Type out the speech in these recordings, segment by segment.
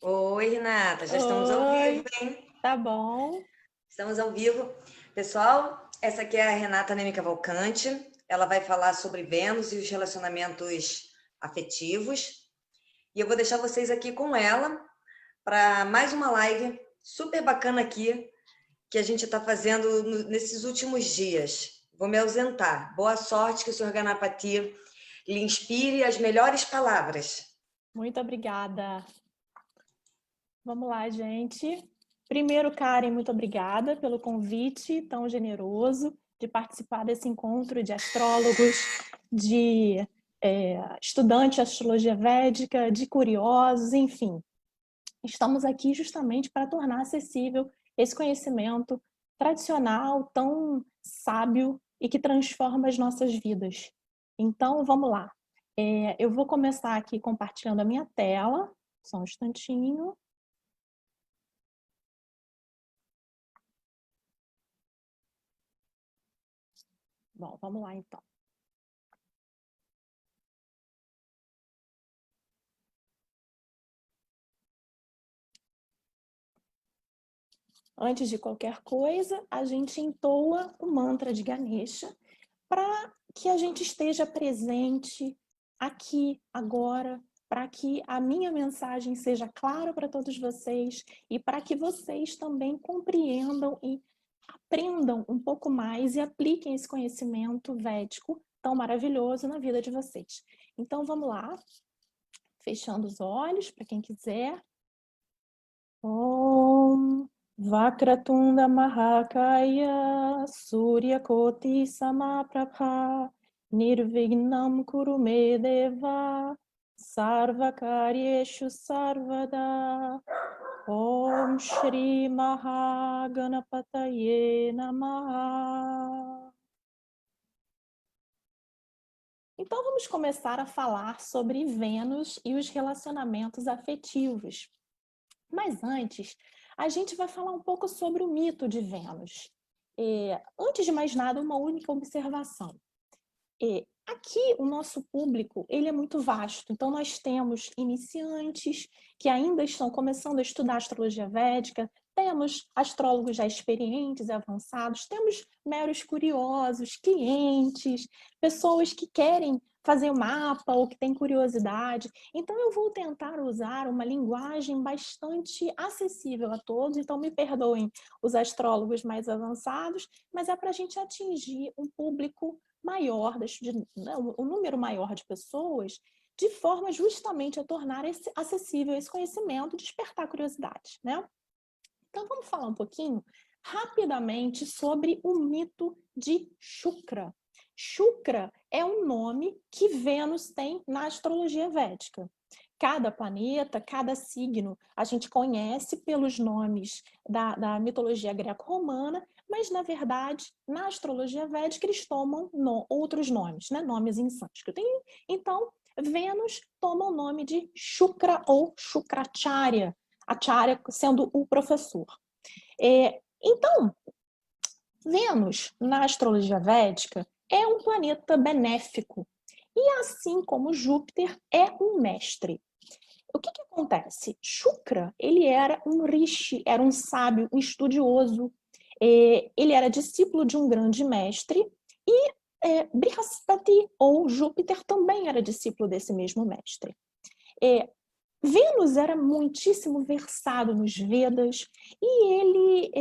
Oi, Renata, já estamos ao vivo, Oi, hein? tá bom? Estamos ao vivo. Pessoal, essa aqui é a Renata Neme Cavalcante. Ela vai falar sobre Vênus e os relacionamentos afetivos. E eu vou deixar vocês aqui com ela para mais uma live super bacana aqui que a gente está fazendo nesses últimos dias. Vou me ausentar. Boa sorte, que o Sr. Ganapati lhe inspire as melhores palavras. Muito obrigada. Vamos lá, gente. Primeiro, Karen, muito obrigada pelo convite tão generoso de participar desse encontro de astrólogos, de estudantes de astrologia védica, de curiosos, enfim. Estamos aqui justamente para tornar acessível esse conhecimento tradicional, tão sábio e que transforma as nossas vidas. Então, vamos lá. Eu vou começar aqui compartilhando a minha tela, só um instantinho. Bom, vamos lá então. Antes de qualquer coisa, a gente entoa o mantra de Ganesha para que a gente esteja presente aqui, agora, para que a minha mensagem seja clara para todos vocês e para que vocês também compreendam e aprendam um pouco mais e apliquem esse conhecimento védico tão maravilhoso na vida de vocês. Então, vamos lá, fechando os olhos, para quem quiser. Om Vakratunda Mahakaya Surya Koti Samaprabha Nirvignam Kurume Deva Sarvakaryeshu Sarvada Om Shri Mahaganapataye Namaha. Então vamos começar a falar sobre Vênus e os relacionamentos afetivos. Mas antes, a gente vai falar um pouco sobre o mito de Vênus. Antes de mais nada, uma única observação. Aqui, o nosso público ele é muito vasto. Então, nós temos iniciantes que ainda estão começando a estudar astrologia védica, temos astrólogos já experientes e avançados, temos meros curiosos, clientes, pessoas que querem fazer o mapa ou que têm curiosidade. Então, eu vou tentar usar uma linguagem bastante acessível a todos. Então, me perdoem os astrólogos mais avançados, mas é para a gente atingir um público maior, um número maior de pessoas, de forma justamente a tornar acessível esse conhecimento, despertar curiosidade, né? Então vamos falar um pouquinho rapidamente sobre o mito de Shukra. Shukra é um nome que Vênus tem na astrologia védica. Cada planeta, cada signo, a gente conhece pelos nomes da mitologia greco-romana, mas, na verdade, na astrologia védica, eles tomam outros nomes, né? Nomes em sânscrito. Então, Vênus toma o nome de Shukra ou Shukracharya, Acharya sendo o professor. Então, Vênus, na astrologia védica, é um planeta benéfico. E assim como Júpiter é um mestre. O que acontece? Shukra, ele era um rishi, era um sábio, um estudioso. Ele era discípulo de um grande mestre e Brihaspati, ou Júpiter, também era discípulo desse mesmo mestre. Vênus era muitíssimo versado nos Vedas e ele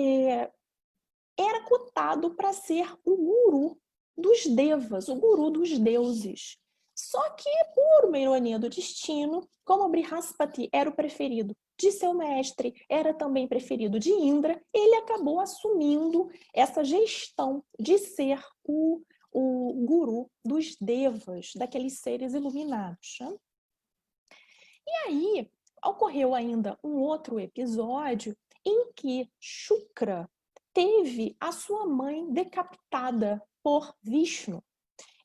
era cotado para ser o guru dos devas, o guru dos deuses. Só que, por uma ironia do destino, como Brihaspati era o preferido de seu mestre, era também preferido de Indra, ele acabou assumindo essa gestão de ser o guru dos devas, daqueles seres iluminados. Né? E aí, ocorreu ainda um outro episódio em que Shukra teve a sua mãe decapitada por Vishnu.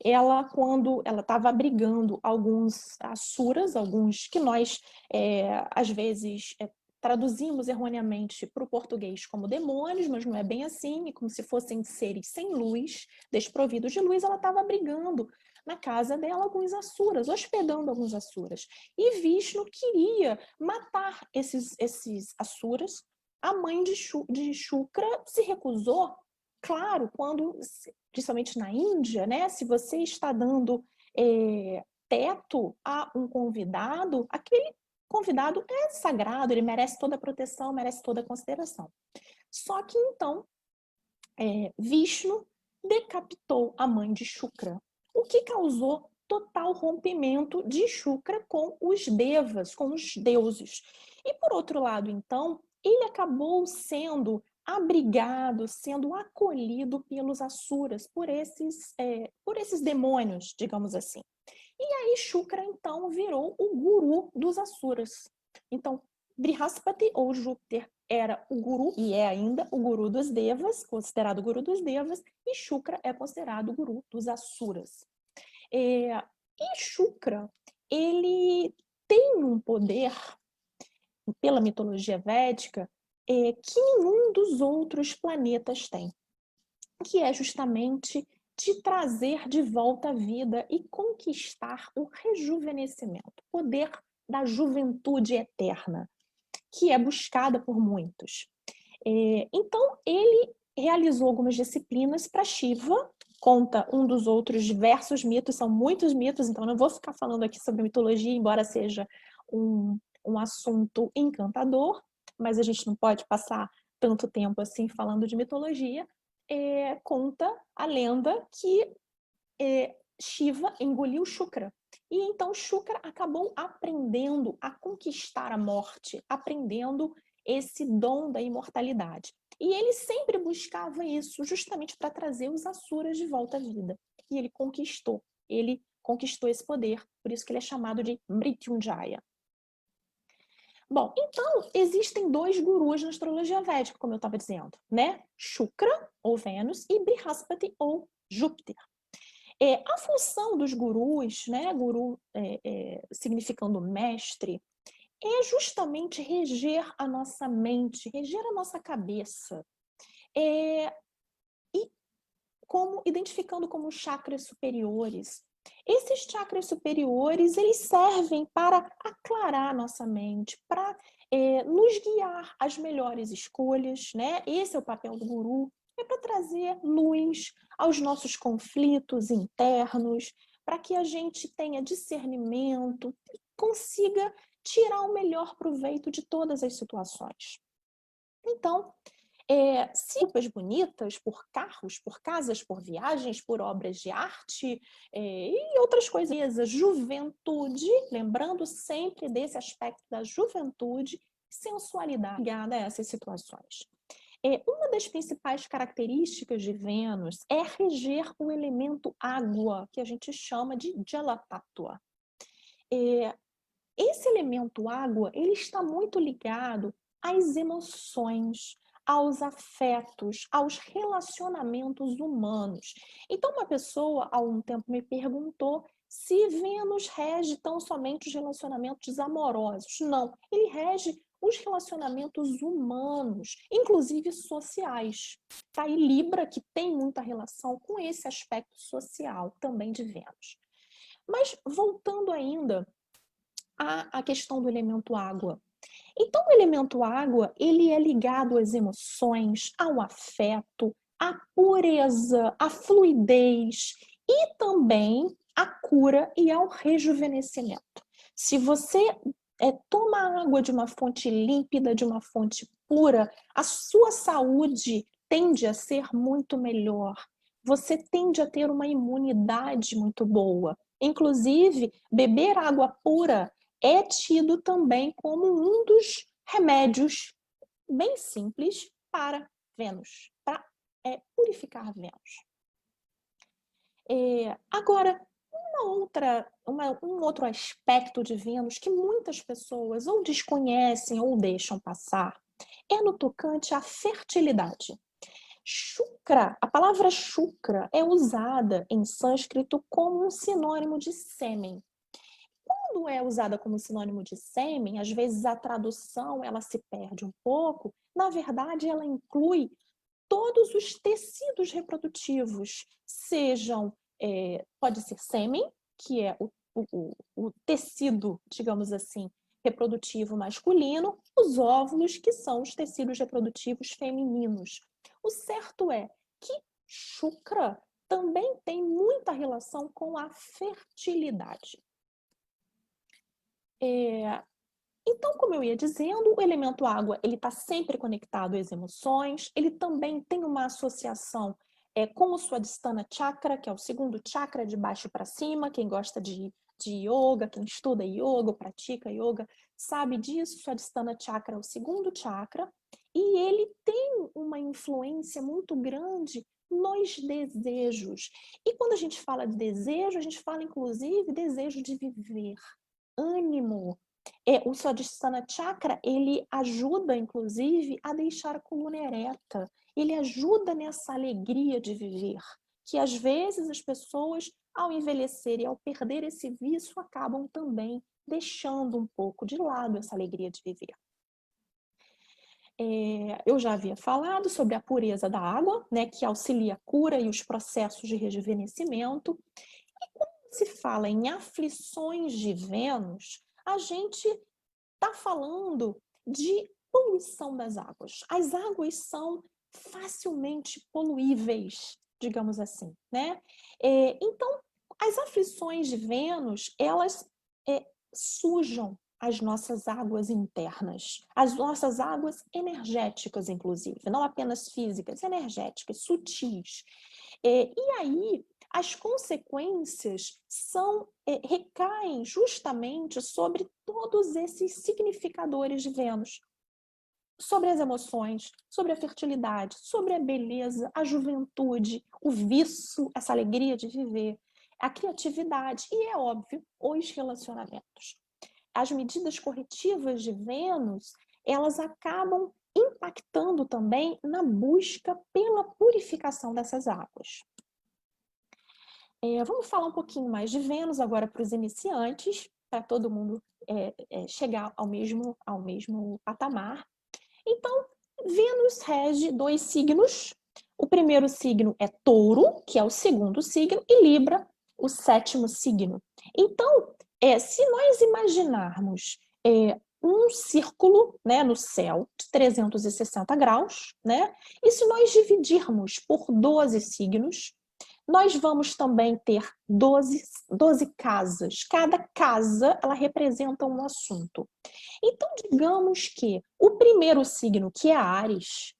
Ela, quando ela estava abrigando alguns asuras, alguns que nós, às vezes, traduzimos erroneamente para o português como demônios, mas não é bem assim, como se fossem seres sem luz, desprovidos de luz, ela estava abrigando na casa dela alguns asuras, hospedando alguns asuras. E Vishnu queria matar esses asuras. A mãe de Shukra se recusou. Claro, quando, principalmente na Índia, né, se você está dando teto a um convidado, aquele convidado é sagrado, ele merece toda a proteção, merece toda a consideração. Só que então, Vishnu decapitou a mãe de Shukra, o que causou total rompimento de Shukra com os devas, com os deuses. E por outro lado, então, ele acabou sendo abrigado, sendo acolhido pelos asuras, por esses demônios, digamos assim. E aí Shukra, então, virou o guru dos asuras. Então, Brihaspati, ou Júpiter, era o guru, e é ainda o guru dos devas, considerado o guru dos devas, e Shukra é considerado o guru dos asuras. E Shukra, ele tem um poder, pela mitologia védica, que nenhum dos outros planetas tem, que é justamente de trazer de volta a vida e conquistar o rejuvenescimento, o poder da juventude eterna, que é buscada por muitos. Então, ele realizou algumas disciplinas para Shiva, conta um dos outros diversos mitos, são muitos mitos, então não vou ficar falando aqui sobre mitologia, embora seja um assunto encantador, mas a gente não pode passar tanto tempo assim falando de mitologia. Conta a lenda que Shiva engoliu Shukra. E então Shukra acabou aprendendo a conquistar a morte, aprendendo esse dom da imortalidade. E ele sempre buscava isso, justamente para trazer os asuras de volta à vida. E ele conquistou esse poder, por isso que ele é chamado de Mrityunjaya. Bom, então, existem dois gurus na astrologia védica, como eu estava dizendo, né? Shukra, ou Vênus, e Brihaspati, ou Júpiter. A função dos gurus, né, guru significando mestre, é justamente reger a nossa mente, reger a nossa cabeça, e identificando como chakras superiores. Esses chakras superiores, eles servem para aclarar a nossa mente, para nos guiar às melhores escolhas, né? Esse é o papel do guru, é para trazer luz aos nossos conflitos internos, para que a gente tenha discernimento, consiga tirar o melhor proveito de todas as situações. Então, se roupas bonitas, por carros, por casas, por viagens, por obras de arte e outras coisas. Juventude, lembrando sempre desse aspecto da juventude, sensualidade ligada a essas situações. Uma das principais características de Vênus é reger o elemento água, que a gente chama de Jala Tattva. Esse elemento água, ele está muito ligado às emoções, aos afetos, aos relacionamentos humanos. Então, uma pessoa, há um tempo, me perguntou se Vênus rege tão somente os relacionamentos amorosos. Não, ele rege os relacionamentos humanos, inclusive sociais. Tá aí Libra, que tem muita relação com esse aspecto social também de Vênus. Mas, voltando ainda à questão do elemento água. Então, o elemento água, ele é ligado às emoções, ao afeto, à pureza, à fluidez e também à cura e ao rejuvenescimento. Se você toma água de uma fonte límpida, de uma fonte pura, a sua saúde tende a ser muito melhor. Você tende a ter uma imunidade muito boa. Inclusive, beber água pura é tido também como um dos remédios bem simples para Vênus, para purificar Vênus. Agora, um outro aspecto de Vênus que muitas pessoas ou desconhecem ou deixam passar é no tocante à fertilidade. Shukra, a palavra Shukra é usada em sânscrito como um sinônimo de sêmen. Quando é usada como sinônimo de sêmen, às vezes a tradução ela se perde um pouco. Na verdade, ela inclui todos os tecidos reprodutivos, sejam pode ser sêmen, que é o tecido, digamos assim, reprodutivo masculino, os óvulos, que são os tecidos reprodutivos femininos. O certo é que Shukra também tem muita relação com a fertilidade. Então, como eu ia dizendo, o elemento água ele está sempre conectado às emoções, ele também tem uma associação com o Swadhisthana Chakra, que é o segundo chakra de baixo para cima. Quem gosta de yoga, quem estuda yoga, ou pratica yoga, sabe disso. O Swadhisthana Chakra é o segundo chakra, e ele tem uma influência muito grande nos desejos. E quando a gente fala de desejo, a gente fala inclusive desejo de viver, ânimo. O Swadhisthana Chakra, ele ajuda, inclusive, a deixar a coluna ereta. Ele ajuda nessa alegria de viver, que às vezes as pessoas, ao envelhecer e ao perder esse vício, acabam também deixando um pouco de lado essa alegria de viver. Eu já havia falado sobre a pureza da água, né, que auxilia a cura e os processos de rejuvenescimento. E quando se fala em aflições de Vênus, a gente está falando de poluição das águas. As águas são facilmente poluíveis, digamos assim, né? Então, as aflições de Vênus, elas sujam as nossas águas internas, as nossas águas energéticas, inclusive, não apenas físicas, energéticas, sutis. E aí, as consequências recaem justamente sobre todos esses significadores de Vênus. Sobre as emoções, sobre a fertilidade, sobre a beleza, a juventude, o vício, essa alegria de viver, a criatividade e, é óbvio, os relacionamentos. As medidas corretivas de Vênus, elas acabam impactando também na busca pela purificação dessas águas. Vamos falar um pouquinho mais de Vênus agora para os iniciantes, para todo mundo chegar ao mesmo patamar. Então, Vênus rege 2 signos. O primeiro signo é Touro, que é o segundo signo, e Libra, o 7º signo. Então, se nós imaginarmos um círculo, né, no céu de 360 graus, né, e se nós dividirmos por 12 signos, nós vamos também ter 12 casas. Cada casa, ela representa um assunto. Então, digamos que o primeiro signo, que é Áries,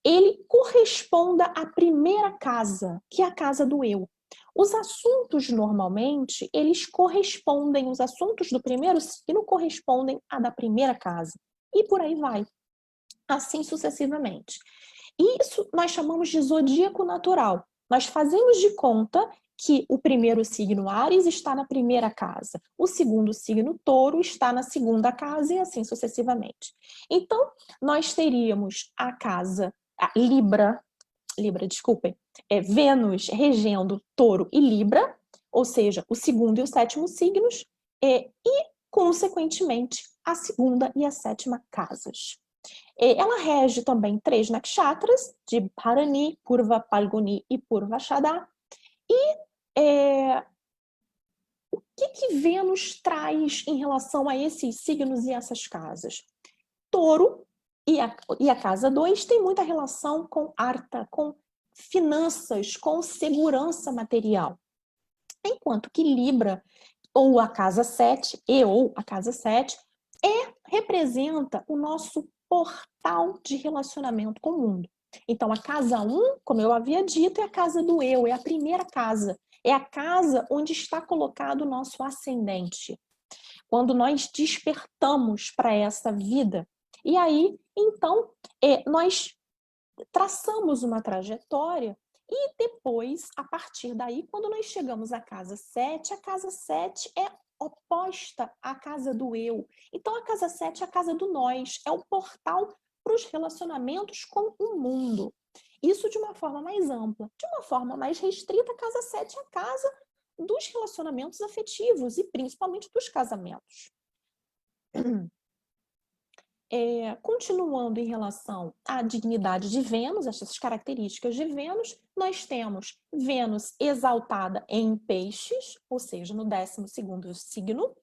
ele corresponda à primeira casa, que é a casa do eu. Os assuntos, normalmente, os assuntos do primeiro signo correspondem à da primeira casa. E por aí vai. Assim sucessivamente. Isso nós chamamos de zodíaco natural. Nós fazemos de conta que o primeiro signo Áries está na primeira casa, o segundo signo Touro está na segunda casa e assim sucessivamente. Então, nós teríamos a casa Vênus regendo Touro e Libra, ou seja, o segundo e o 7º signos, e, consequentemente, a segunda e a 7ª casas. Ela rege também 3 nakshatras, de Bharani, Purva Palguni e Purvashada. E o que Vênus traz em relação a esses signos e essas casas? Touro e a casa 2 tem muita relação com Artha, com finanças, com segurança material. Enquanto que Libra, ou a casa 7, representa o nosso portal de relacionamento com o mundo. Então, a casa 1, como eu havia dito, é a casa do eu, é a primeira casa. É a casa onde está colocado o nosso ascendente. Quando nós despertamos para essa vida. E aí, então, nós traçamos uma trajetória e depois, a partir daí, quando nós chegamos à casa 7, a casa 7 é oposta à casa do eu. Então, a casa 7 é a casa do nós, é o portal para os relacionamentos com o mundo. Isso de uma forma mais ampla. De uma forma mais restrita, a casa 7 é a casa dos relacionamentos afetivos e principalmente dos casamentos. Continuando em relação à dignidade de Vênus, essas características de Vênus, nós temos Vênus exaltada em Peixes, ou seja, no 12º signo,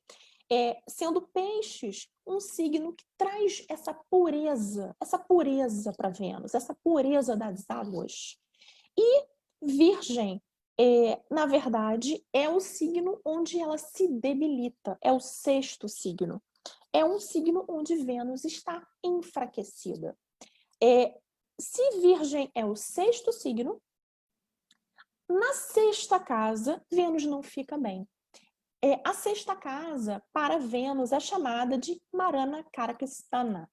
sendo Peixes um signo que traz essa pureza para Vênus, essa pureza das águas. E Virgem, na verdade, é o signo onde ela se debilita, é o 6º signo. É um signo onde Vênus está enfraquecida. Se Virgem é o 6º signo, na 6ª casa, Vênus não fica bem. A 6ª casa, para Vênus, é chamada de Marana Karakastana.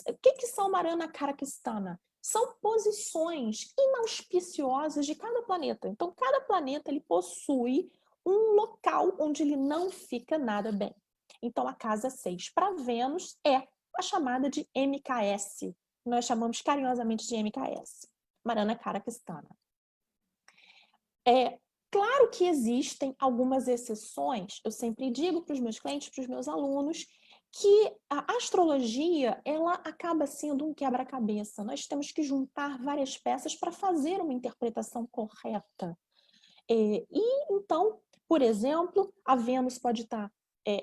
O que são Marana Karakastana? São posições inauspiciosas de cada planeta. Então, cada planeta ele possui um local onde ele não fica nada bem. Então, a casa 6 para Vênus é a chamada de MKS. Nós chamamos carinhosamente de MKS, Marana Karakastana. Claro que existem algumas exceções. Eu sempre digo para os meus clientes, para os meus alunos, que a astrologia ela acaba sendo um quebra-cabeça. Nós temos que juntar várias peças para fazer uma interpretação correta. Então, por exemplo, a Vênus pode estar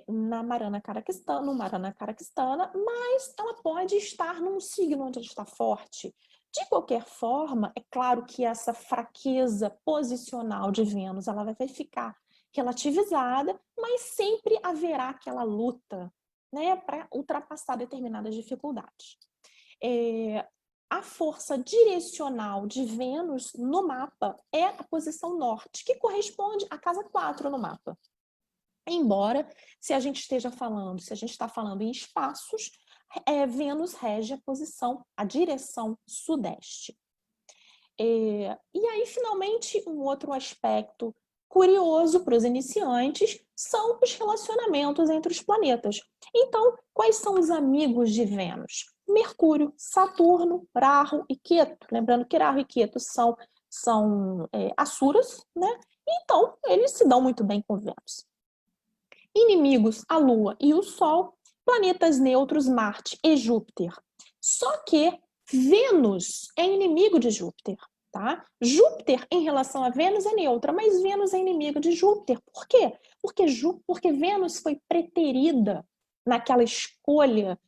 na Marana Karakastana, no Marana Karakastana, mas ela pode estar num signo onde ela está forte. De qualquer forma, é claro que essa fraqueza posicional de Vênus ela vai ficar relativizada, mas sempre haverá aquela luta, né, para ultrapassar determinadas dificuldades. A força direcional de Vênus no mapa é a posição norte, que corresponde à casa 4 no mapa. Embora, se a gente está falando em espaços, Vênus rege a posição, a direção sudeste. E aí, finalmente, um outro aspecto curioso para os iniciantes são os relacionamentos entre os planetas. Então, quais são os amigos de Vênus? Mercúrio, Saturno, Rahu e Ketu. Lembrando que Rahu e Ketu são asuras, né? Então, eles se dão muito bem com Vênus. Inimigos, a Lua e o Sol, planetas neutros, Marte e Júpiter. Só que Vênus é inimigo de Júpiter, tá? Júpiter, em relação a Vênus, é neutra, mas Vênus é inimigo de Júpiter. Por quê? Porque Vênus foi preterida naquela escolha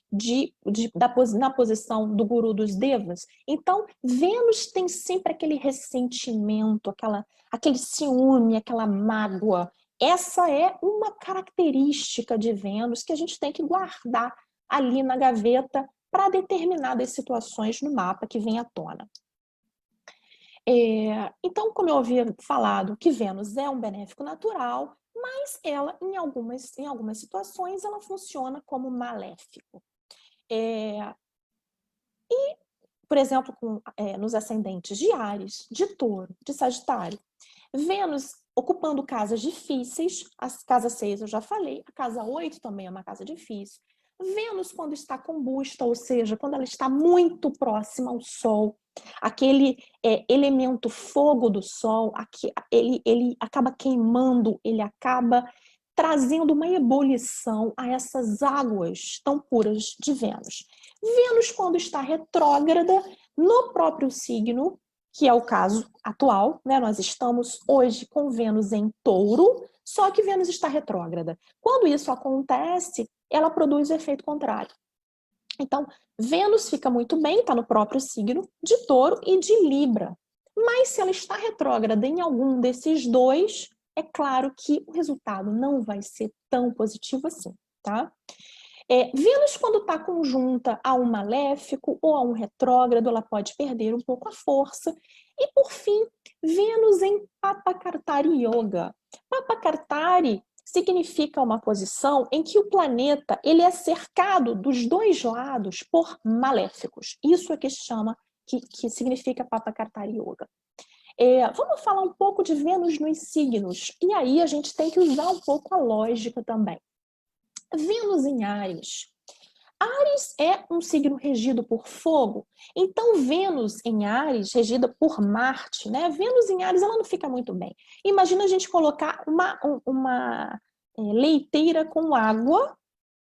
na posição do guru dos devas. Então, Vênus tem sempre aquele ressentimento, aquele ciúme, aquela mágoa. Essa é uma característica de Vênus que a gente tem que guardar ali na gaveta para determinadas situações no mapa que vem à tona. Então, como eu havia falado, que Vênus é um benéfico natural, mas ela, em algumas situações, ela funciona como maléfico. Por exemplo, nos ascendentes de Áries, de Touro, de Sagitário, Vênus ocupando casas difíceis, a casa 6 eu já falei, a casa 8 também é uma casa difícil. Vênus, quando está combusta, ou seja, quando ela está muito próxima ao Sol, aquele elemento fogo do Sol, ele acaba queimando, ele acaba trazendo uma ebulição a essas águas tão puras de Vênus. Vênus, quando está retrógrada no próprio signo, que é o caso atual, né? Nós estamos hoje com Vênus em Touro, só que Vênus está retrógrada. Quando isso acontece, ela produz o efeito contrário. Então, Vênus fica muito bem, está no próprio signo de Touro e de Libra. Mas se ela está retrógrada em algum desses dois, é claro que o resultado não vai ser tão positivo assim, tá? Vênus, quando está conjunta a um maléfico ou a um retrógrado, ela pode perder um pouco a força. E, por fim, Vênus em Papakartari Yoga. Papakartari significa uma posição em que o planeta ele é cercado dos dois lados por maléficos. Isso é que significa Papakartari Yoga. Vamos falar um pouco de Vênus nos signos. E aí a gente tem que usar um pouco a lógica também. Vênus em Áries. Áries é um signo regido por fogo, então Vênus em Áries, regida por Marte, né? Vênus em Áries, ela não fica muito bem. Imagina a gente colocar uma leiteira com água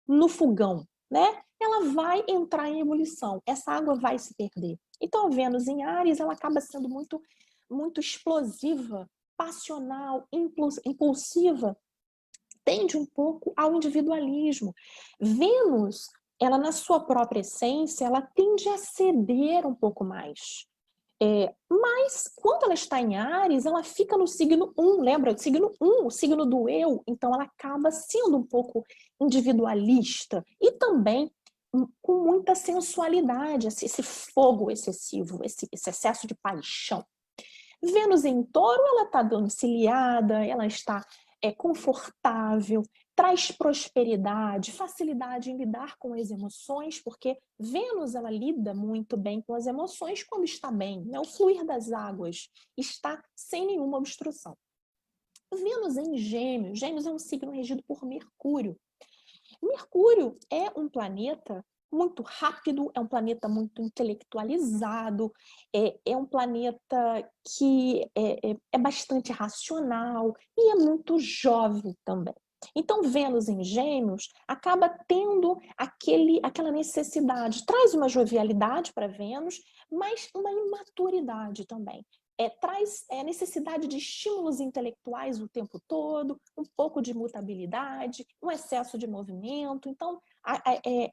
no fogão, né? ela vai entrar em ebulição, essa água vai se perder. Então, a Vênus em Áries, ela acaba sendo muito explosiva, passional, impulsiva, tende um pouco ao individualismo. Vênus, ela na sua própria essência, ela tende a ceder um pouco mais. Mas quando ela está em Áries, ela fica no signo 1, lembra? O signo 1, o signo do eu, então ela acaba sendo um pouco individualista e também com muita sensualidade, esse fogo excessivo, esse excesso de paixão. Vênus em Touro, ela está domiciliada, ela está confortável, traz prosperidade, facilidade em lidar com as emoções, porque Vênus ela lida muito bem com as emoções quando está bem, né? O fluir das águas está sem nenhuma obstrução. Vênus em Gêmeos, Gêmeos é um signo regido por Mercúrio. Mercúrio é um planeta muito rápido, é um planeta muito intelectualizado, é um planeta que é bastante racional e é muito jovem também. Então, Vênus em Gêmeos acaba tendo aquela necessidade, traz uma jovialidade para Vênus, mas uma imaturidade também. Traz necessidade de estímulos intelectuais o tempo todo, um pouco de mutabilidade, um excesso de movimento. Então,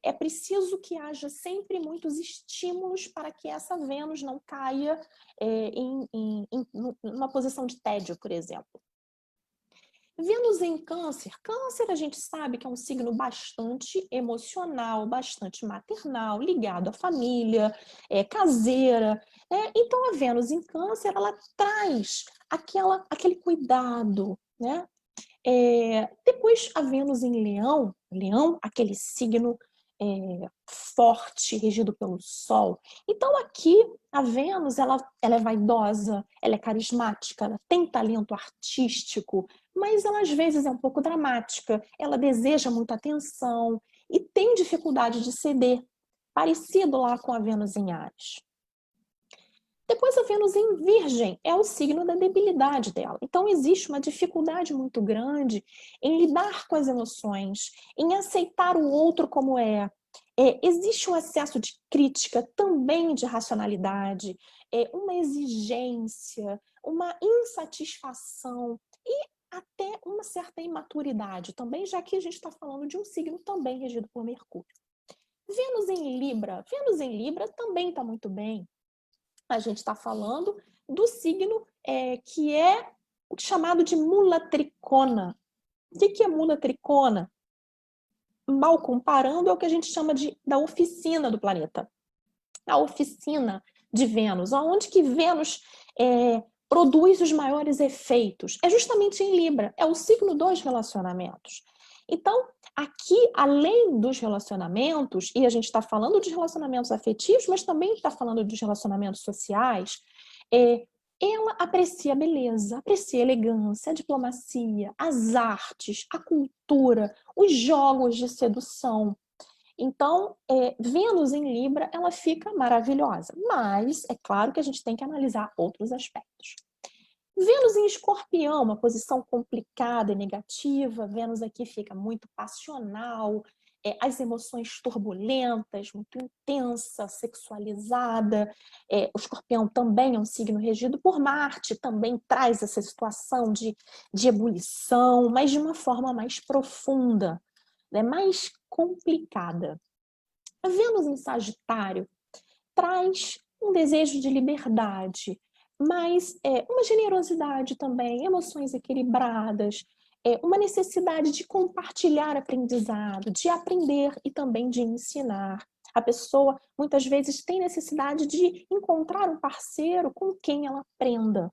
é preciso que haja sempre muitos estímulos para que essa Vênus não caia numa posição de tédio, por exemplo. Vênus em Câncer. Câncer a gente sabe que é um signo bastante emocional, bastante maternal, ligado à família, caseira. Então a Vênus em Câncer, ela traz aquele cuidado, né? Depois a Vênus em Leão, Leão, aquele signo forte, regido pelo Sol. Então aqui a Vênus, ela é vaidosa, ela é carismática, ela tem talento artístico, mas ela às vezes é um pouco dramática, ela deseja muita atenção e tem dificuldade de ceder, parecido lá com a Vênus em Áries. Depois a Vênus em Virgem é o signo da debilidade dela. Então existe uma dificuldade muito grande em lidar com as emoções, em aceitar o outro como é. Existe um excesso de crítica, também de racionalidade, uma exigência, uma insatisfação e até uma certa imaturidade também, já que a gente está falando de um signo também regido por Mercúrio. Vênus em Libra também está muito bem. A gente está falando do signo que é chamado de mula tricona. O que é mula tricona? Mal comparando, é o que a gente chama da oficina do planeta. A oficina de Vênus, onde que Vênus produz os maiores efeitos. É justamente em Libra, é o signo dos relacionamentos. Então, aqui, além dos relacionamentos, e a gente está falando de relacionamentos afetivos, mas também está falando de relacionamentos sociais, ela aprecia a beleza, aprecia a elegância, a diplomacia, as artes, a cultura, os jogos de sedução. Então, Vênus em Libra, ela fica maravilhosa. Mas, é claro que a gente tem que analisar outros aspectos. Vênus em Escorpião, uma posição complicada e negativa. Vênus aqui fica muito passional, as emoções turbulentas, muito intensa, sexualizada. O Escorpião também é um signo regido por Marte, também traz essa situação de ebulição, mas de uma forma mais profunda, né? Mais complicada. A Vênus em Sagitário traz um desejo de liberdade, mas uma generosidade também, emoções equilibradas, uma necessidade de compartilhar aprendizado, de aprender e também de ensinar. A pessoa, muitas vezes, tem necessidade de encontrar um parceiro com quem ela aprenda.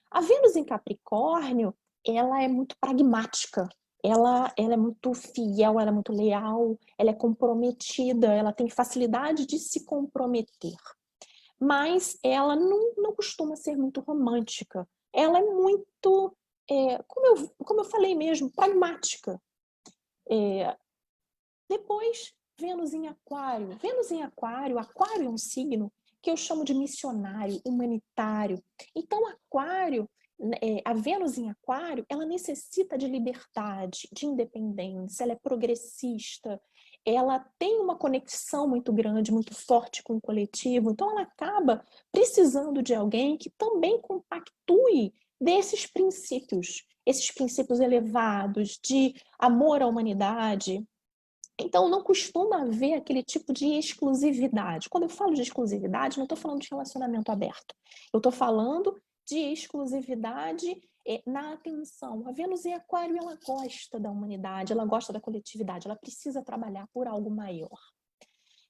A Vênus em Capricórnio, ela é muito pragmática, ela é muito fiel, ela é muito leal, ela é comprometida, ela tem facilidade de se comprometer. Mas ela não costuma ser muito romântica. Ela é muito, como eu falei mesmo, pragmática. Depois, Vênus em Aquário. Vênus em Aquário, Aquário é um signo que eu chamo de missionário, humanitário. Então, Aquário, a Vênus em Aquário, ela necessita de liberdade, de independência, ela é progressista, ela tem uma conexão muito grande, muito forte com o coletivo, então ela acaba precisando de alguém que também compactue desses princípios, esses princípios elevados de amor à humanidade. Então, não costuma haver aquele tipo de exclusividade. Quando eu falo de exclusividade, não estou falando de relacionamento aberto. Eu estou falando de exclusividade na atenção. A Vênus em Aquário, ela gosta da humanidade, ela gosta da coletividade, ela precisa trabalhar por algo maior.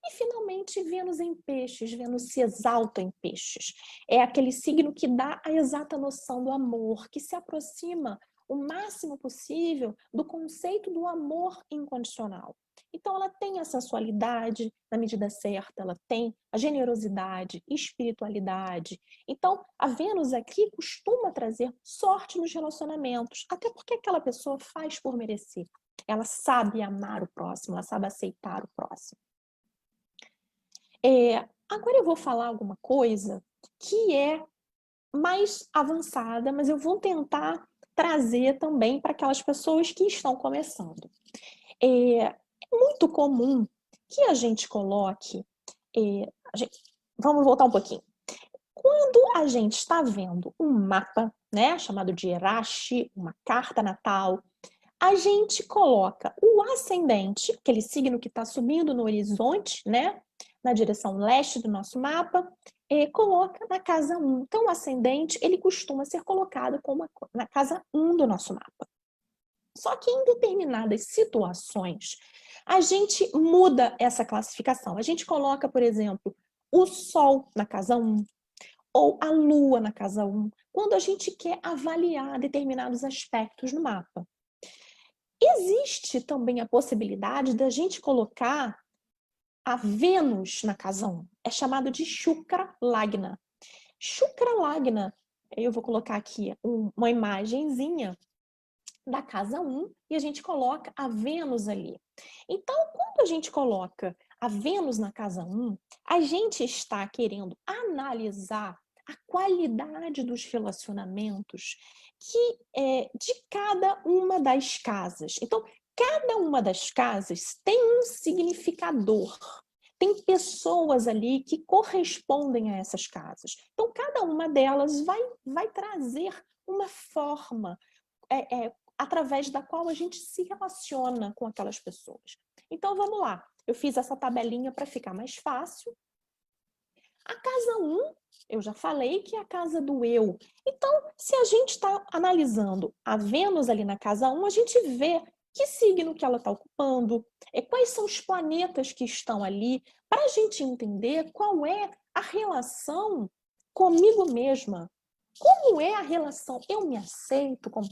E, finalmente, Vênus em Peixes. Vênus se exalta em Peixes. É aquele signo que dá a exata noção do amor, que se aproxima o máximo possível do conceito do amor incondicional. Então, ela tem a sensualidade na medida certa, ela tem a generosidade, espiritualidade. Então, a Vênus aqui costuma trazer sorte nos relacionamentos, até porque aquela pessoa faz por merecer. Ela sabe amar o próximo, ela sabe aceitar o próximo. Agora eu vou falar alguma coisa que é mais avançada, mas eu vou tentar trazer também para aquelas pessoas que estão começando. É muito comum que a gente coloque... vamos voltar um pouquinho. Quando a gente está vendo um mapa, né, chamado de Hirashi, uma carta natal, a gente coloca o ascendente, aquele signo que está subindo no horizonte, né, na direção leste do nosso mapa, coloca na casa 1. Então, o ascendente, ele costuma ser colocado na casa 1 do nosso mapa. Só que em determinadas situações, a gente muda essa classificação. A gente coloca, por exemplo, o Sol na casa 1, ou a Lua na casa 1, quando a gente quer avaliar determinados aspectos no mapa. Existe também a possibilidade da gente colocar a Vênus na casa 1. É chamado de Shukra Lagna. Shukra Lagna, eu vou colocar aqui uma imagenzinha da casa 1 e a gente coloca a Vênus ali. Então, quando a gente coloca a Vênus na casa 1, a gente está querendo analisar a qualidade dos relacionamentos de cada uma das casas. Então, cada uma das casas tem um significador. Tem pessoas ali que correspondem a essas casas. Então, cada uma delas vai trazer uma forma através da qual a gente se relaciona com aquelas pessoas. Então, vamos lá. Eu fiz essa tabelinha para ficar mais fácil. A casa 1, eu já falei que é a casa do eu. Então, se a gente está analisando a Vênus ali na casa 1, a gente vê que signo que ela está ocupando, quais são os planetas que estão ali, para a gente entender qual é a relação comigo mesma. Como é a relação? Eu me aceito como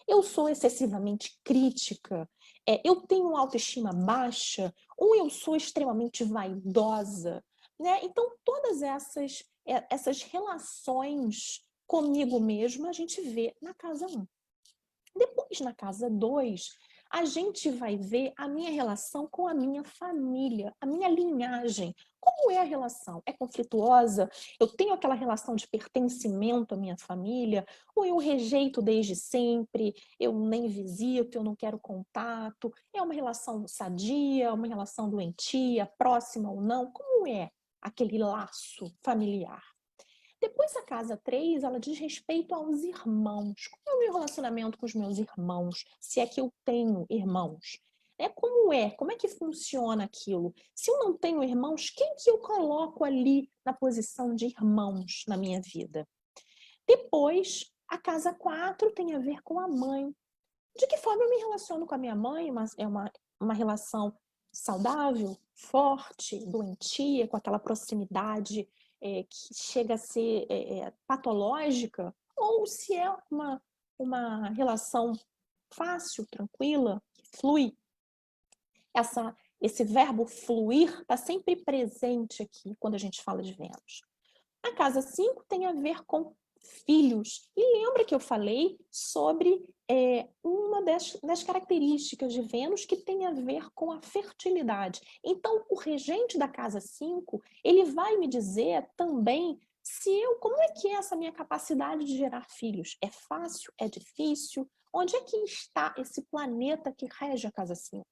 eu sou excessivamente crítica, eu tenho autoestima baixa, ou eu sou extremamente vaidosa, né? Então, todas essas relações comigo mesma a gente vê na casa 1. Depois, na casa 2, a gente vai ver a minha relação com a minha família, a minha linhagem. Como é a relação? É conflituosa? Eu tenho aquela relação de pertencimento à minha família? Ou eu rejeito desde sempre? Eu nem visito, eu não quero contato? É uma relação sadia, uma relação doentia, próxima ou não? Como é aquele laço familiar? Depois, a casa 3, ela diz respeito aos irmãos. Como é o meu relacionamento com os meus irmãos? Se é que eu tenho irmãos. Como é? Como é que funciona aquilo? Se eu não tenho irmãos, quem que eu coloco ali na posição de irmãos na minha vida? Depois, a casa 4 tem a ver com a mãe. De que forma eu me relaciono com a minha mãe? É uma relação saudável, forte, doentia, com aquela proximidade que chega a ser patológica? Ou se é uma relação fácil, tranquila, que flui? Esse verbo fluir está sempre presente aqui quando a gente fala de Vênus. A casa 5 tem a ver com filhos. E lembra que eu falei sobre uma das características de Vênus que tem a ver com a fertilidade. Então, o regente da casa 5, ele vai me dizer também como é que é essa minha capacidade de gerar filhos? É fácil? É difícil? Onde é que está esse planeta que rege a casa 5?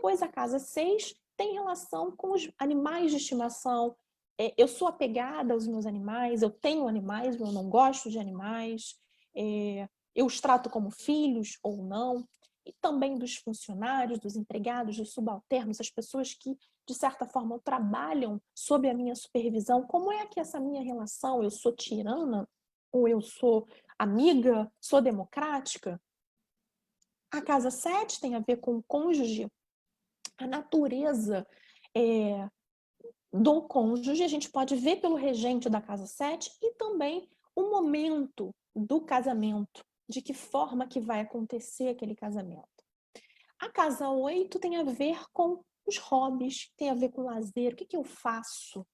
Depois, a casa 6 tem relação com os animais de estimação. Eu sou apegada aos meus animais, eu tenho animais, eu não gosto de animais, eu os trato como filhos ou não, e também dos funcionários, dos empregados, dos subalternos, as pessoas que, de certa forma, trabalham sob a minha supervisão. Como é que essa minha relação? Eu sou tirana? Ou eu sou amiga? Sou democrática? A casa 7 tem a ver com o cônjuge, a natureza do cônjuge, a gente pode ver pelo regente da casa 7 e também o momento do casamento, de que forma que vai acontecer aquele casamento. A casa 8 tem a ver com os hobbies, tem a ver com o lazer, o que eu faço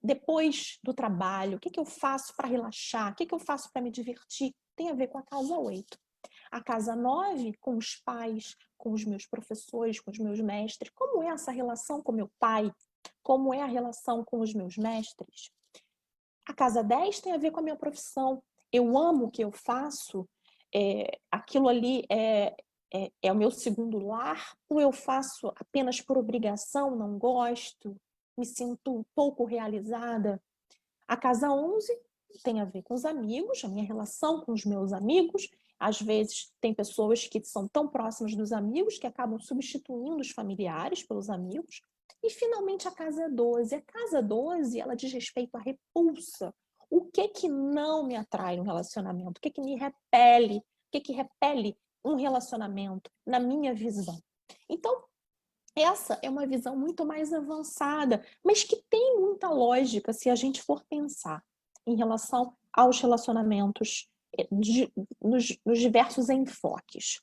depois do trabalho, o que eu faço para relaxar, o que eu faço para me divertir, tem a ver com a casa 8. A casa 9, com os pais, com os meus professores, com os meus mestres. Como é essa relação com meu pai? Como é a relação com os meus mestres? A casa 10 tem a ver com a minha profissão. Eu amo o que eu faço? Aquilo ali é o meu segundo lar? Ou eu faço apenas por obrigação, não gosto? Me sinto um pouco realizada? A casa 11 tem a ver com os amigos, a minha relação com os meus amigos. Às vezes, tem pessoas que são tão próximas dos amigos que acabam substituindo os familiares pelos amigos. E, finalmente, a casa 12. A casa 12, ela diz respeito à repulsa. O que não me atrai no relacionamento? O que me repele? O que repele um relacionamento na minha visão? Então, essa é uma visão muito mais avançada, mas que tem muita lógica se a gente for pensar em relação aos relacionamentos nos diversos enfoques.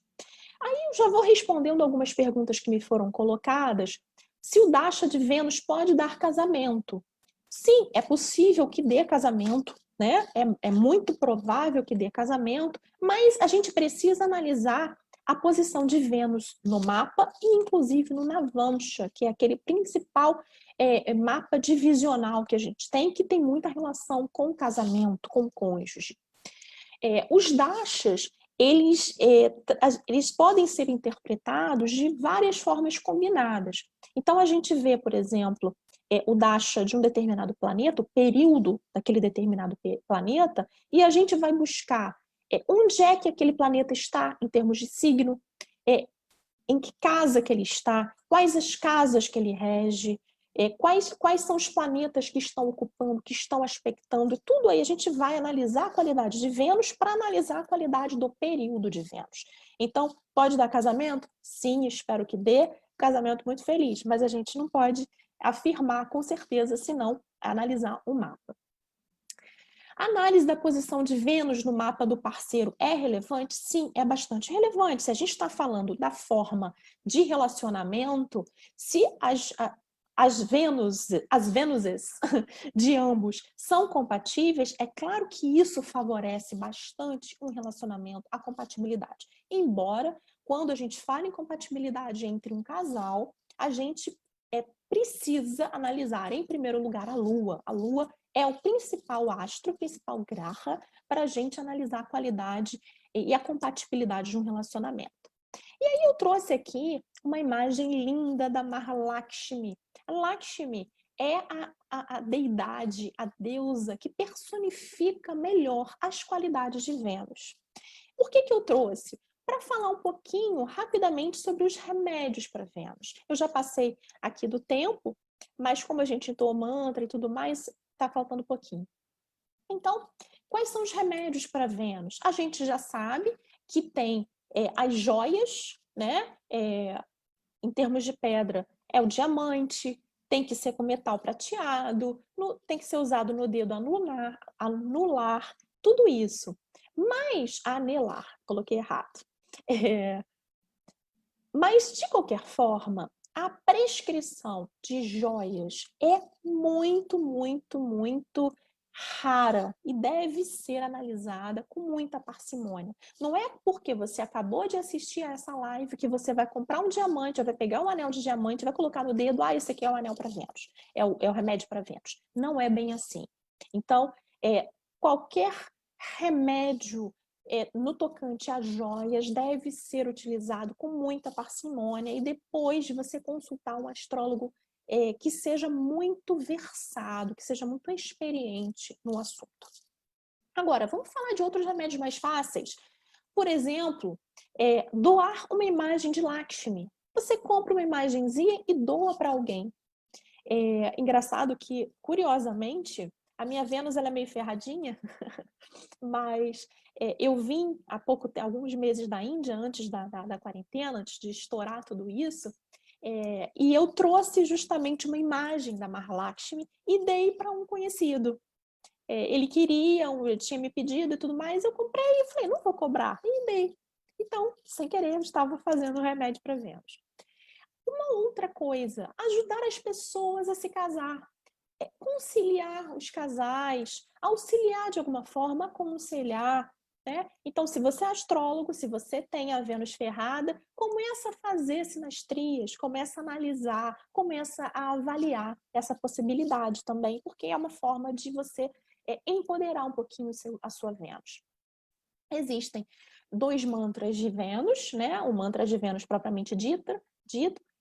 Aí eu já vou respondendo algumas perguntas que me foram colocadas. Se o Dasha de Vênus pode dar casamento? Sim, é possível que dê casamento, né? É muito provável que dê casamento, mas a gente precisa analisar a posição de Vênus no mapa e, inclusive, no Navamsha, que é aquele principal mapa divisional que a gente tem, que tem muita relação com o casamento, com o cônjuge. Os dashas, eles podem ser interpretados de várias formas combinadas. Então, a gente vê, por exemplo, o dasha de um determinado planeta, o período daquele determinado planeta, e a gente vai buscar onde é que aquele planeta está em termos de signo, em que casa que ele está, quais as casas que ele rege, quais são os planetas que estão ocupando, que estão aspectando, tudo aí a gente vai analisar a qualidade de Vênus para analisar a qualidade do período de Vênus. Então, pode dar casamento? Sim, espero que dê. Casamento muito feliz, mas a gente não pode afirmar com certeza, senão analisar o mapa. A análise da posição de Vênus no mapa do parceiro é relevante? Sim, é bastante relevante. Se a gente está falando da forma de relacionamento, se as Vênuses de ambos são compatíveis, é claro que isso favorece bastante um relacionamento, a compatibilidade. Embora, quando a gente fala em compatibilidade entre um casal, a gente precisa analisar, em primeiro lugar, a Lua. A Lua é o principal astro, o principal graha, para a gente analisar a qualidade e a compatibilidade de um relacionamento. E aí eu trouxe aqui uma imagem linda da Mahalakshmi. A Lakshmi é a deidade, a deusa que personifica melhor as qualidades de Vênus. Por que eu trouxe? Para falar um pouquinho, rapidamente, sobre os remédios para Vênus. Eu já passei aqui do tempo, mas como a gente entoou mantra e tudo mais, está faltando um pouquinho. Então, quais são os remédios para Vênus? A gente já sabe que tem as joias, né? Em termos de pedra, é o diamante, tem que ser com metal prateado, tem que ser usado no dedo anular, tudo isso. Mas, anelar, coloquei errado. Mas, de qualquer forma, a prescrição de joias é muito, muito, muito rara e deve ser analisada com muita parcimônia. Não é porque você acabou de assistir a essa live que você vai comprar um diamante, vai pegar um anel de diamante, vai colocar no dedo, esse aqui é o anel para Vênus, é o remédio para Vênus. Não é bem assim. Então, qualquer remédio no tocante a joias, deve ser utilizado com muita parcimônia e depois de você consultar um astrólogo que seja muito versado, que seja muito experiente no assunto. Agora, vamos falar de outros remédios mais fáceis. Por exemplo, doar uma imagem de Lakshmi. Você compra uma imagenzinha e doa para alguém. Engraçado que, curiosamente, a minha Vênus ela é meio ferradinha, mas eu vim há alguns meses da Índia, antes da quarentena, antes de estourar tudo isso, e eu trouxe justamente uma imagem da Mahalakshmi e dei para um conhecido. Ele queria, ele tinha me pedido e tudo mais, eu comprei e falei, não vou cobrar, e dei. Então, sem querer, eu estava fazendo remédio para Vênus. Uma outra coisa, ajudar as pessoas a se casar. Conciliar os casais, auxiliar de alguma forma, aconselhar, né? Então, se você é astrólogo, se você tem a Vênus ferrada, começa a fazer sinastrias, começa a analisar, começa a avaliar essa possibilidade também, porque é uma forma de você empoderar um pouquinho a sua Vênus. Existem 2 mantras de Vênus, né? O mantra de Vênus propriamente dito,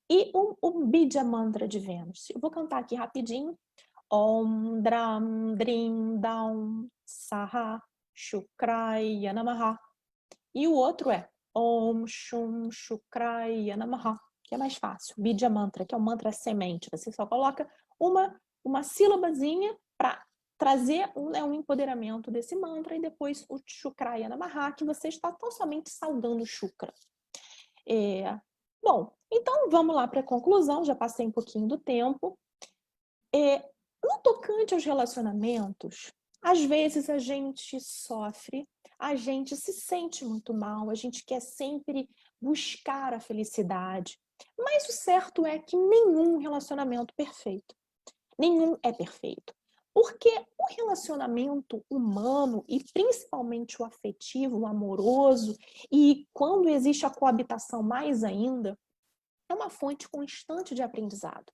e o Bija Mantra de Vênus. Eu vou cantar aqui rapidinho. Om Dram Drim Daum Saha Shukraya Namaha. E o outro é Om Shum Shukraya Namaha, que é mais fácil. Bija Mantra, que é o mantra semente. Você só coloca uma sílabazinha para trazer um empoderamento desse mantra e depois o Shukraya Namaha, que você está tão somente saudando o Shukra. Bom, então vamos lá para a conclusão, já passei um pouquinho do tempo. No tocante aos relacionamentos, às vezes a gente sofre, a gente se sente muito mal, a gente quer sempre buscar a felicidade. Mas o certo é que nenhum relacionamento nenhum é perfeito. Porque o relacionamento humano, e principalmente o afetivo, o amoroso, e quando existe a coabitação mais ainda, é uma fonte constante de aprendizado.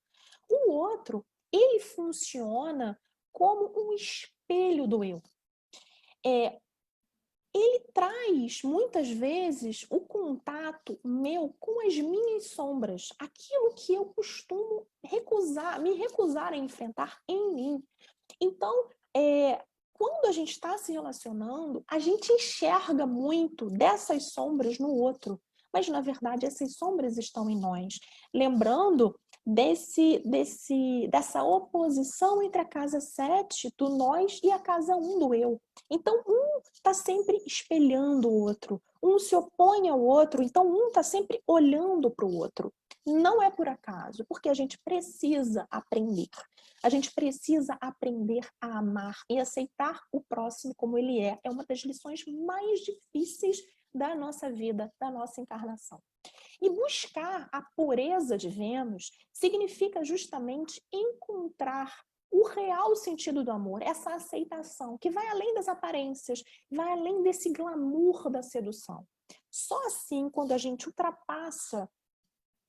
O outro, ele funciona como um espelho do eu. Ele traz, muitas vezes, o contato meu com as minhas sombras, aquilo que eu costumo me recusar a enfrentar em mim. Então, quando a gente está se relacionando, a gente enxerga muito dessas sombras no outro, mas, na verdade, essas sombras estão em nós. Lembrando dessa oposição entre a casa 7 do nós e a casa 1 do eu. Então, um está sempre espelhando o outro, um se opõe ao outro, então um está sempre olhando para o outro. Não é por acaso, porque a gente precisa aprender. A gente precisa aprender a amar e aceitar o próximo como ele é. É uma das lições mais difíceis da nossa vida, da nossa encarnação. E buscar a pureza de Vênus significa justamente encontrar o real sentido do amor, essa aceitação, que vai além das aparências, vai além desse glamour da sedução. Só assim, quando a gente ultrapassa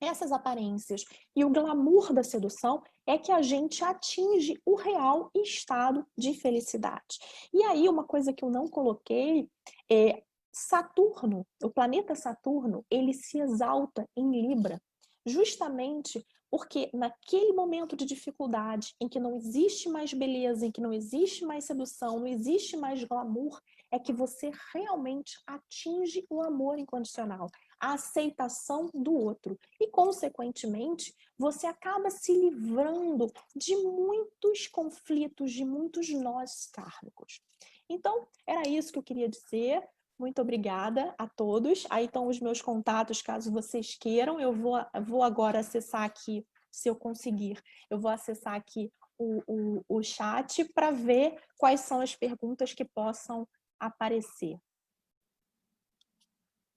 essas aparências e o glamour da sedução, é que a gente atinge o real estado de felicidade. E aí, uma coisa que eu não coloquei é Saturno, o planeta Saturno, ele se exalta em Libra, justamente porque naquele momento de dificuldade, em que não existe mais beleza, em que não existe mais sedução, não existe mais glamour, é que você realmente atinge o amor incondicional, a aceitação do outro. E, consequentemente, você acaba se livrando de muitos conflitos, de muitos nós kármicos. Então, era isso que eu queria dizer. Muito obrigada a todos. Aí estão os meus contatos, caso vocês queiram. Eu vou agora acessar aqui, se eu conseguir, eu vou acessar aqui o chat para ver quais são as perguntas que possam aparecer.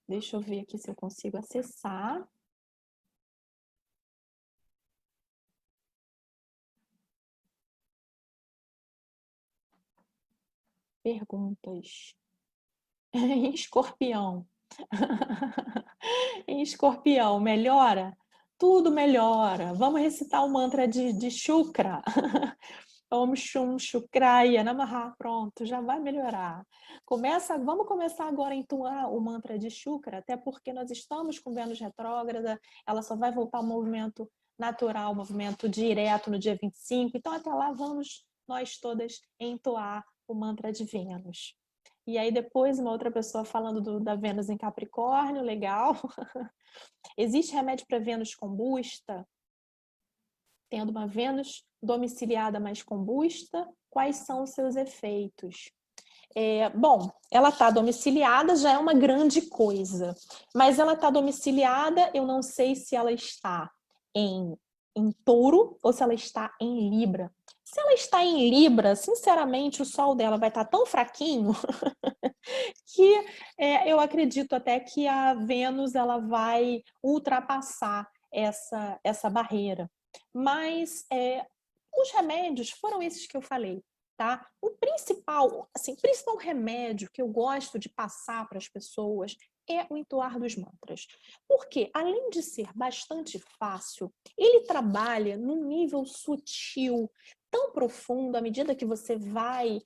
Deixa eu ver aqui se eu consigo acessar. Perguntas. Em Escorpião. Em Escorpião, melhora? Tudo melhora. Vamos recitar o mantra de Shukra. Om Shum Shukraya Namaha, pronto, já vai melhorar. Vamos começar agora a entoar o mantra de Shukra, até porque nós estamos com Vênus retrógrada, ela só vai voltar ao movimento natural, movimento direto no dia 25, então até lá vamos nós todas entoar o mantra de Vênus. E aí depois uma outra pessoa falando da Vênus em Capricórnio, legal. Existe remédio para Vênus combusta? Tendo uma Vênus domiciliada mais combusta, quais são os seus efeitos? Bom, ela está domiciliada, já é uma grande coisa, mas ela está domiciliada, eu não sei se ela está em touro ou se ela está em Libra. Se ela está em Libra, sinceramente, o sol dela vai estar tão fraquinho que eu acredito até que a Vênus ela vai ultrapassar essa barreira. Mas os remédios foram esses que eu falei, tá? O principal remédio que eu gosto de passar para as pessoas é o entoar dos mantras. Porque, além de ser bastante fácil, ele trabalha num nível sutil, tão profundo, à medida que você vai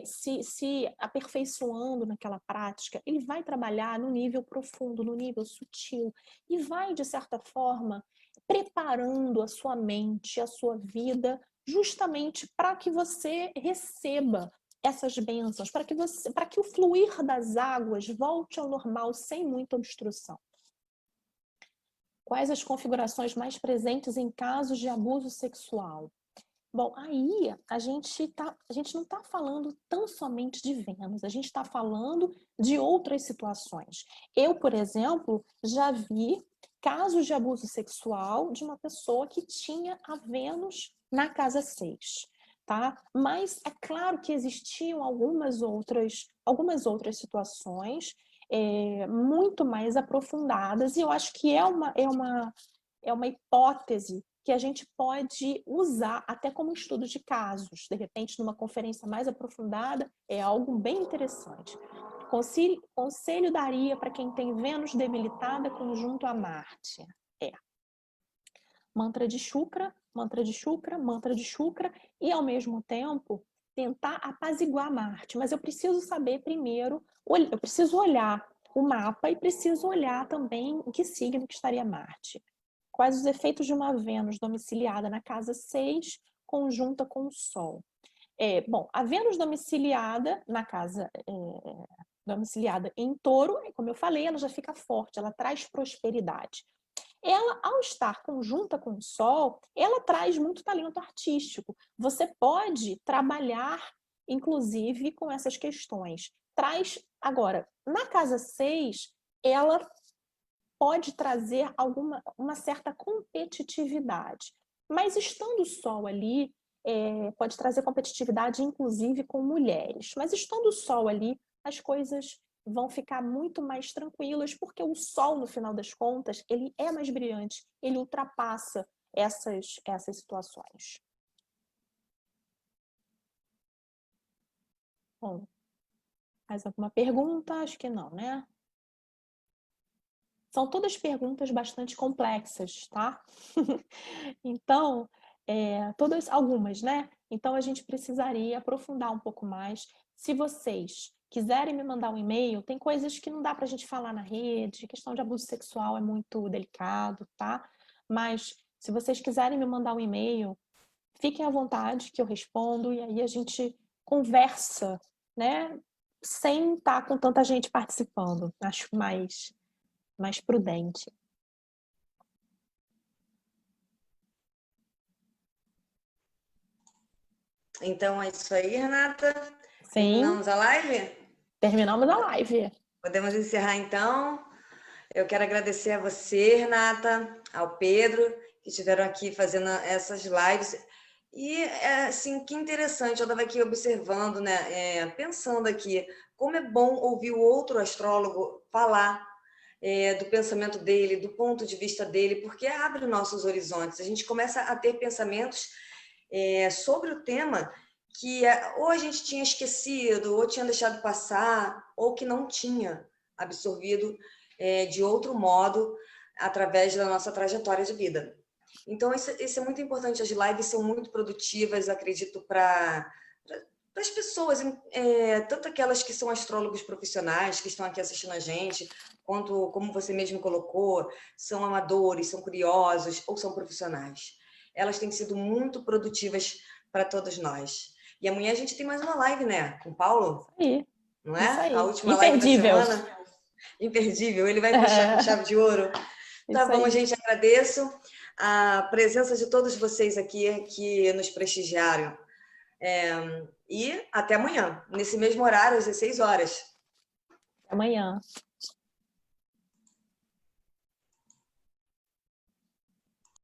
se aperfeiçoando naquela prática, ele vai trabalhar no nível profundo, no nível sutil, e vai, de certa forma, preparando a sua mente, a sua vida, justamente para que você receba essas bênçãos, para que o fluir das águas volte ao normal sem muita obstrução. Quais as configurações mais presentes em casos de abuso sexual? Bom, aí a gente não está falando tão somente de Vênus, a gente está falando de outras situações. Eu, por exemplo, já vi casos de abuso sexual de uma pessoa que tinha a Vênus na casa 6, tá? Mas é claro que existiam algumas outras situações muito mais aprofundadas, e eu acho que é uma hipótese que a gente pode usar até como estudo de casos. De repente, numa conferência mais aprofundada, é algo bem interessante. Conselho daria para quem tem Vênus debilitada conjunto a Marte. Mantra de Shukra, mantra de Shukra, mantra de Shukra, e ao mesmo tempo tentar apaziguar Marte. Mas eu preciso saber primeiro, eu preciso olhar o mapa e preciso olhar também em que signo que estaria Marte. Quais os efeitos de uma Vênus domiciliada na casa 6, conjunta com o Sol? Bom, a Vênus domiciliada na casa domiciliada em Touro, como eu falei, ela já fica forte, ela traz prosperidade. Ela, ao estar conjunta com o Sol, ela traz muito talento artístico. Você pode trabalhar, inclusive, com essas questões. Agora, na casa 6, ela pode trazer uma certa competitividade. Mas estando o Sol ali, pode trazer competitividade, inclusive, com mulheres. Mas estando o Sol ali, as coisas vão ficar muito mais tranquilas, porque o Sol, no final das contas, ele é mais brilhante, ele ultrapassa essas situações. Bom, mais alguma pergunta? Acho que não, né? São todas perguntas bastante complexas, tá? Então, algumas, né? Então, a gente precisaria aprofundar um pouco mais. Se vocês quiserem me mandar um e-mail, tem coisas que não dá para a gente falar na rede, questão de abuso sexual é muito delicado, tá? Mas, se vocês quiserem me mandar um e-mail, fiquem à vontade que eu respondo, e aí a gente conversa, né? Sem estar com tanta gente participando. Acho mais prudente. Então é isso aí, Renata. Sim. Terminamos a live? Terminamos a live. Podemos encerrar então. Eu quero agradecer a você, Renata, ao Pedro, que estiveram aqui fazendo essas lives. E, assim, que interessante, eu estava aqui observando, né, pensando aqui, como é bom ouvir o outro astrólogo falar do pensamento dele, do ponto de vista dele, porque abre nossos horizontes. A gente começa a ter pensamentos sobre o tema que ou a gente tinha esquecido, ou tinha deixado passar, ou que não tinha absorvido de outro modo através da nossa trajetória de vida. Então, isso é muito importante. As lives são muito produtivas, acredito, para as pessoas, tanto aquelas que são astrólogos profissionais, que estão aqui assistindo a gente, quanto, como você mesmo colocou, são amadores, são curiosos ou são profissionais. Elas têm sido muito produtivas para todos nós. E amanhã a gente tem mais uma live, né? Com o Paulo? Isso Não é? aí. A última live da Imperdível. semana. Imperdível. Ele vai fechar com chave de ouro. Tá bom, gente. Agradeço a presença de todos vocês aqui que nos prestigiaram. E até amanhã, nesse mesmo horário, às 16 horas. Até amanhã.